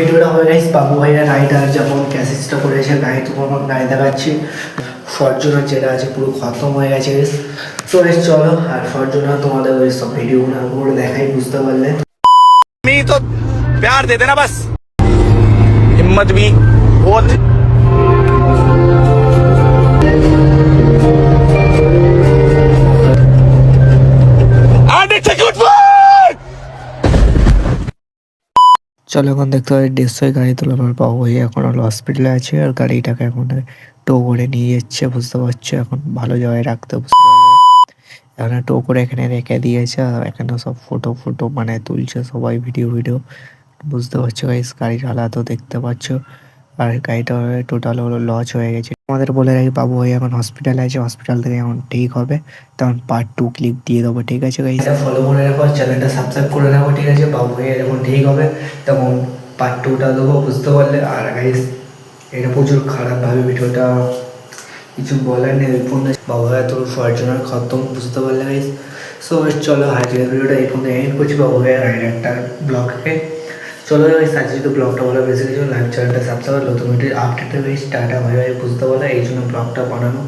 ভিডিওটা হবে গাইস বাবু ভাইরা রাইডার যেমন ক্যাসেজটা করেছে গাড়ি তোমার গাড়ি দেখাচ্ছি। ফরচুনার যেটা আছে পুরো খতম হয়ে গেছে গাইস। তো গাইস চলো আর ফরচুনার তোমাদের ওই সব ভিডিওগুলো দেখাই বুঝতে পারলে। तो प्यार दे देना बस हिम्मत भी बहुत চলো এখন দেখতে পাচ্ছি 150 গাড়ি তোলার পর বাবু ভাই এখন হলো হসপিটালে আছে আর গাড়িটাকে এখন টো করে নিয়ে যাচ্ছে বুঝতে পারছো। এখন ভালো জায়গায় রাখতে বুঝতে পারলো। এখন টো করে এখানে রেখে দিয়েছে আর এখানে সব ফটো ফটো মানে তুলছে সবাই ভিডিও বুঝতে পারছো গাইস। গাড়ির হালাত তো দেখতে পাচ্ছ আর গাড়িটা টোটাল হলো লস হয়ে গেছে। আমাদের বলে রাখি বাবু ভাই এখন হসপিটালে আছে, হসপিটাল থেকে এখন ঠিক হবে তখন পার্ট 2 ক্লিপ দিয়ে দেবো। ঠিক আছে গাইস, ফলো করে রাখো, চ্যানেলটা সাবস্ক্রাইব করে রাখো। ঠিক আছে, বাবু ভাই যখন ঠিক হবে তখন পার্ট 2টা দেবো বুঝতে পারলে। আর গাইস এটা প্রচুর খারাপভাবে ভিডিওটা কিছু বলার নেই। বাবু ভাই তোর ফরচুনার খতম বুঝতে পারলে গাইস। সো চলো আজকের ভিডিওটা এই পর্যন্ত এন্ড করছি বাবু ভাই রাইডারটার ব্লগকে। চলো গাইস আজকে যদি ব্লগটা ভালো বেশি কিছু লাইভ চ্যানেলটা সাবস্ক্রাইব নতুন আপডেট হয়ে টাটা ভাই ভাই বুঝতে পারলে এই জন্য ব্লগটা বানানো।